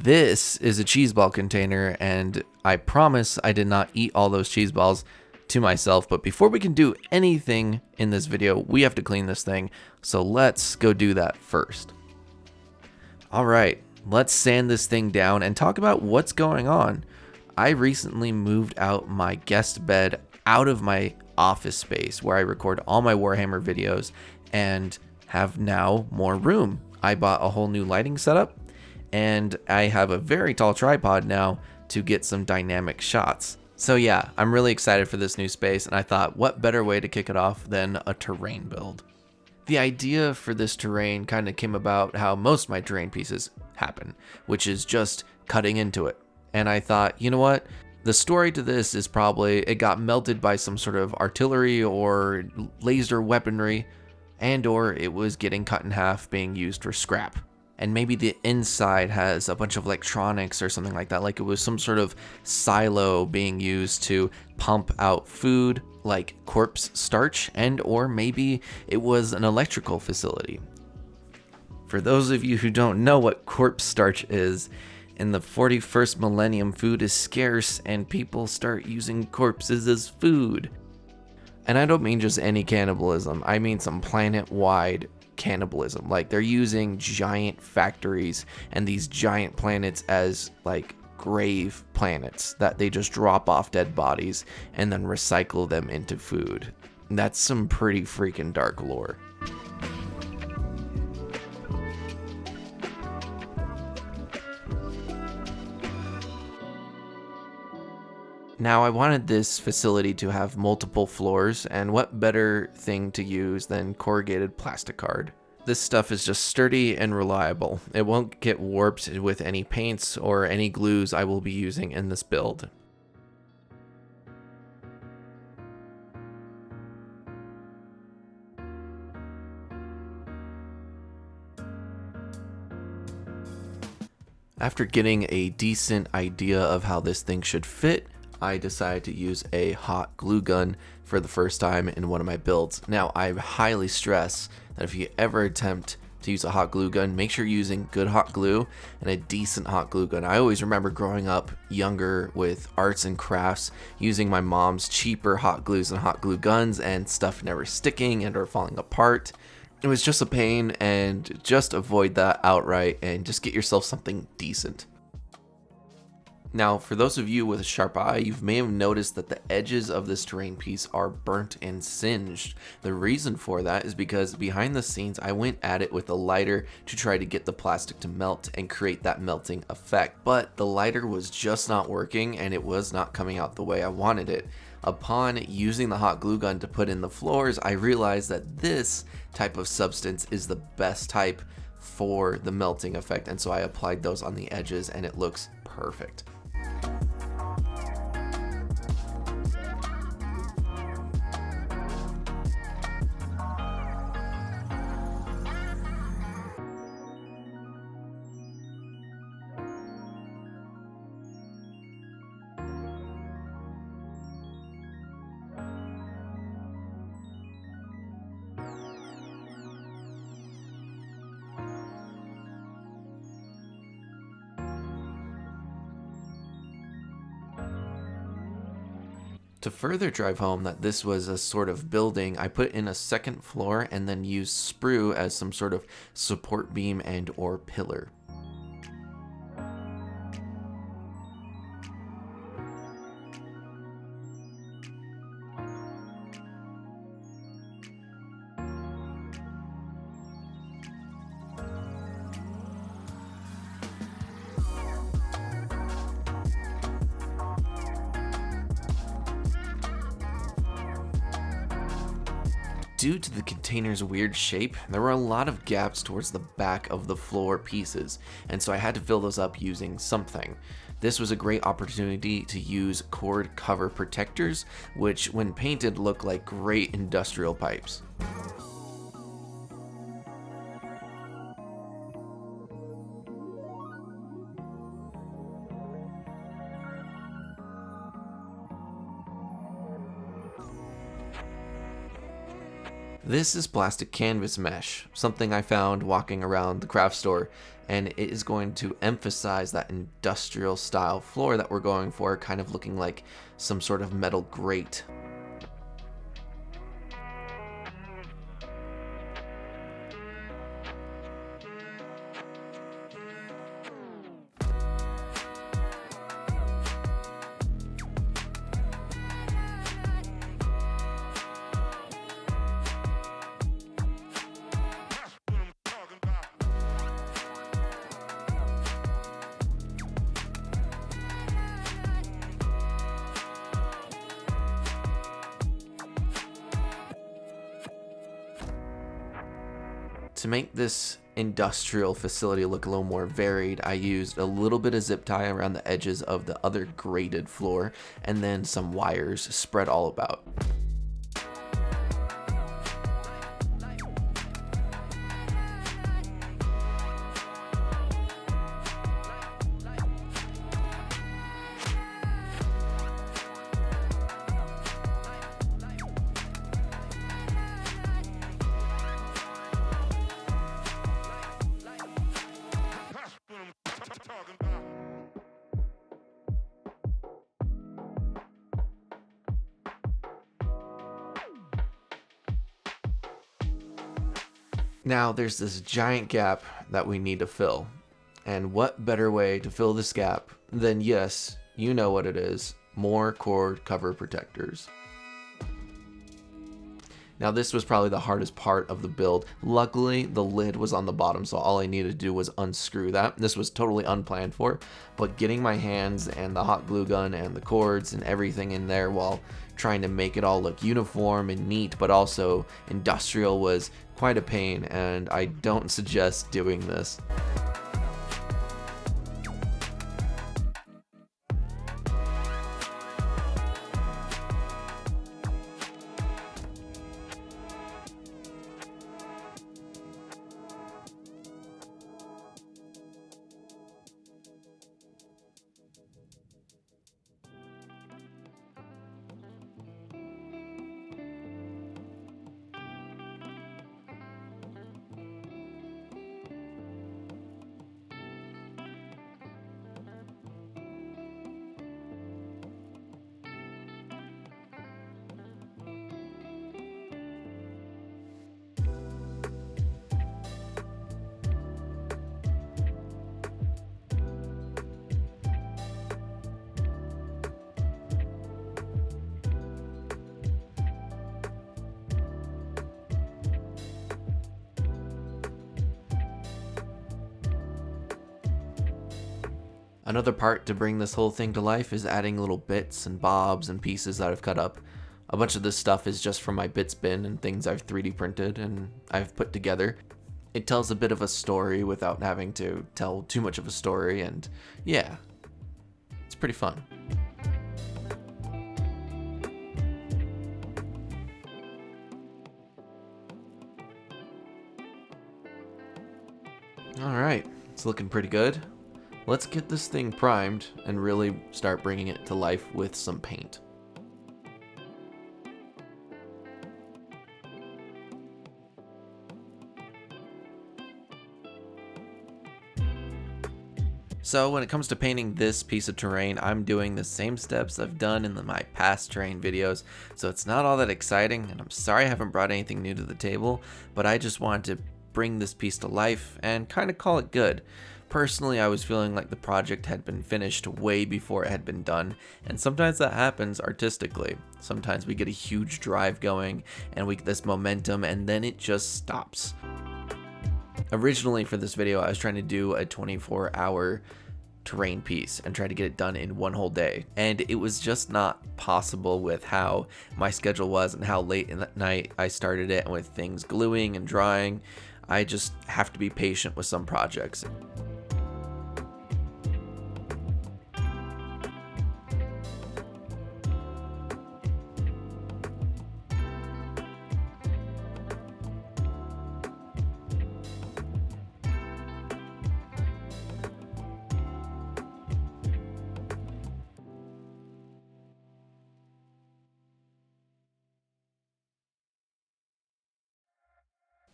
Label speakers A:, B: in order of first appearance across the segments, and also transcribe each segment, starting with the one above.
A: This is a cheese ball container, and I promise I did not eat all those cheese balls to myself. But before we can do anything in this video, we have to clean this thing. So let's go do that first. All right, let's sand this thing down and talk about what's going on. I recently moved out my guest bed out of my office space where I record all my Warhammer videos and have now more room. I bought a whole new lighting setup, and I have a very tall tripod now to get some dynamic shots. So yeah, I'm really excited for this new space, and I thought what better way to kick it off than a terrain build. The idea for this terrain kind of came about how most of my terrain pieces happen, which is just cutting into it. And I thought, you know what? The story to this is probably it got melted by some sort of artillery or laser weaponry, and or it was getting cut in half being used for scrap. And maybe the inside has a bunch of electronics or something like that, like it was some sort of silo being used to pump out food like corpse starch, and or maybe it was an electrical facility. For those of you who don't know what corpse starch is, in the 41st millennium, food is scarce and people start using corpses as food. And I don't mean just any cannibalism, I mean some planet-wide cannibalism. Like they're using giant factories and these giant planets as like grave planets that they just drop off dead bodies and then recycle them into food. That's some pretty freaking dark lore. Now, I wanted this facility to have multiple floors, and what better thing to use than corrugated plastic card? This stuff is just sturdy and reliable. It won't get warped with any paints or any glues I will be using in this build. After getting a decent idea of how this thing should fit, I decided to use a hot glue gun for the first time in one of my builds. Now, I highly stress that if you ever attempt to use a hot glue gun, make sure you're using good hot glue and a decent hot glue gun. I always remember growing up younger with arts and crafts, using my mom's cheaper hot glues and hot glue guns and stuff never sticking and or falling apart. It was just a pain, and just avoid that outright and just get yourself something decent. Now, for those of you with a sharp eye, you may have noticed that the edges of this terrain piece are burnt and singed. The reason for that is because behind the scenes, I went at it with a lighter to try to get the plastic to melt and create that melting effect. But the lighter was just not working, and it was not coming out the way I wanted it. Upon using the hot glue gun to put in the floors, I realized that this type of substance is the best type for the melting effect, and so I applied those on the edges, and it looks perfect. To further drive home that this was a sort of building, I put in a second floor and then used sprue as some sort of support beam and or pillar. Due to the container's weird shape, there were a lot of gaps towards the back of the floor pieces, and so I had to fill those up using something. This was a great opportunity to use cord cover protectors, which when painted look like great industrial pipes. This is plastic canvas mesh, something I found walking around the craft store, and it is going to emphasize that industrial style floor that we're going for, kind of looking like some sort of metal grate. To make this industrial facility look a little more varied, I used a little bit of zip tie around the edges of the other graded floor and then some wires spread all about. Now there's this giant gap that we need to fill. And what better way to fill this gap than, yes, you know what it is, more cord cover protectors. Now this was probably the hardest part of the build. Luckily, the lid was on the bottom, so all I needed to do was unscrew that. This was totally unplanned for, but getting my hands and the hot glue gun and the cords and everything in there while trying to make it all look uniform and neat, but also industrial was quite a pain, and I don't suggest doing this. Another part to bring this whole thing to life is adding little bits and bobs and pieces that I've cut up. A bunch of this stuff is just from my bits bin and things I've 3D printed and I've put together. It tells a bit of a story without having to tell too much of a story, and yeah, it's pretty fun. Alright, it's looking pretty good. Let's get this thing primed and really start bringing it to life with some paint. So when it comes to painting this piece of terrain, I'm doing the same steps I've done in my past terrain videos, so it's not all that exciting, and I'm sorry I haven't brought anything new to the table, but I just wanted to bring this piece to life and kind of call it good. Personally, I was feeling like the project had been finished way before it had been done, and sometimes that happens artistically. Sometimes we get a huge drive going and we get this momentum and then it just stops. Originally for this video, I was trying to do a 24-hour terrain piece and try to get it done in one whole day, and it was just not possible with how my schedule was and how late in the night I started it, and with things gluing and drying. I just have to be patient with some projects.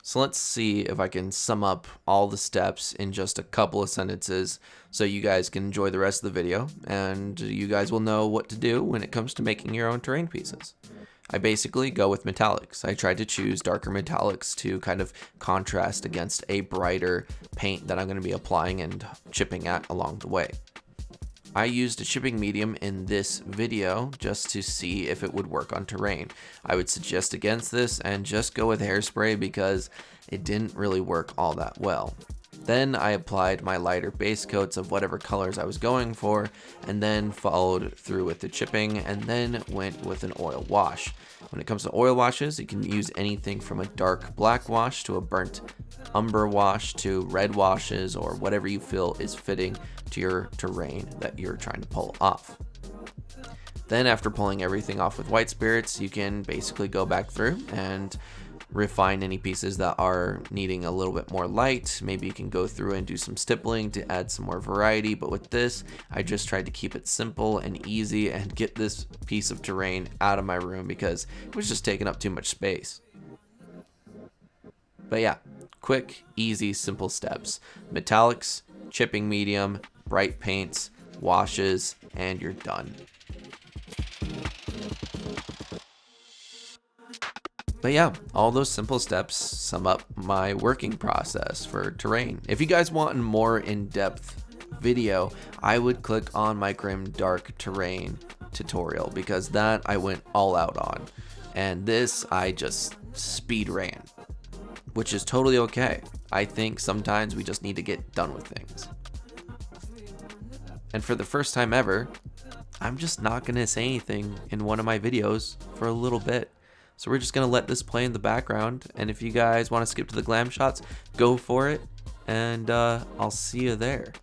A: So let's see if I can sum up all the steps in just a couple of sentences so you guys can enjoy the rest of the video and you guys will know what to do when it comes to making your own terrain pieces. I basically go with metallics. I tried to choose darker metallics to kind of contrast against a brighter paint that I'm going to be applying and chipping at along the way. I used a chipping medium in this video just to see if it would work on terrain. I would suggest against this and just go with hairspray because it didn't really work all that well. Then I applied my lighter base coats of whatever colors I was going for, and then followed through with the chipping, and then went with an oil wash. When it comes to oil washes, you can use anything from a dark black wash to a burnt umber wash to red washes, or whatever you feel is fitting to your terrain that you're trying to pull off. Then after pulling everything off with white spirits, you can basically go back through and refine any pieces that are needing a little bit more light. Maybe you can go through and do some stippling to add some more variety, but with this, I just tried to keep it simple and easy and get this piece of terrain out of my room because it was just taking up too much space. But yeah, quick, easy, simple steps. Metallics, chipping medium, bright paints, washes, and you're done. But yeah, all those simple steps sum up my working process for terrain. If you guys want a more in-depth video, I would click on my Grim Dark Terrain tutorial because that I went all out on. And this I just speed ran, which is totally okay. I think sometimes we just need to get done with things. And for the first time ever, I'm just not going to say anything in one of my videos for a little bit. So we're just going to let this play in the background, and if you guys want to skip to the glam shots, go for it, and I'll see you there.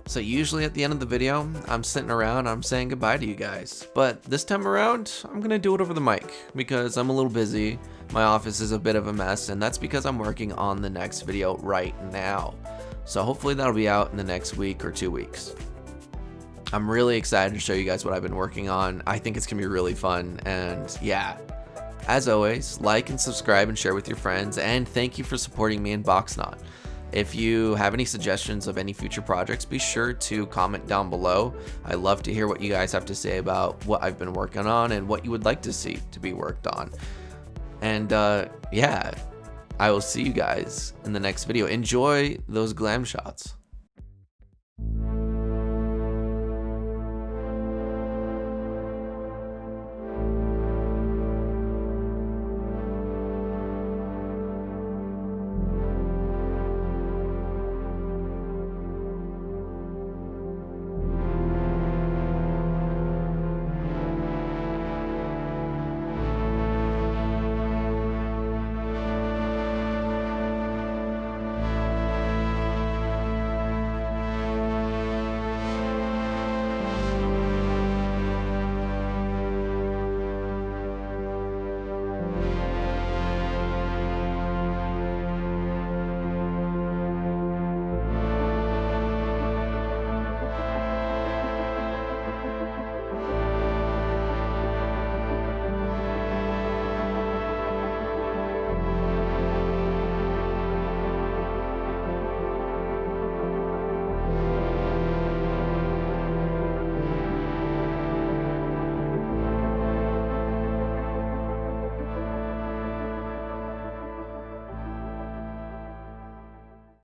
A: So usually at the end of the video, I'm sitting around, I'm saying goodbye to you guys. But this time around, I'm gonna do it over the mic because I'm a little busy. My office is a bit of a mess, and that's because I'm working on the next video right now. So hopefully that'll be out in the next week or 2 weeks. I'm really excited to show you guys what I've been working on. I think it's gonna be really fun, and yeah. As always, like and subscribe and share with your friends, and thank you for supporting me in BoxNot. If you have any suggestions of any future projects, be sure to comment down below. I love to hear what you guys have to say about what I've been working on and what you would like to see to be worked on. And yeah, I will see you guys in the next video. Enjoy those glam shots.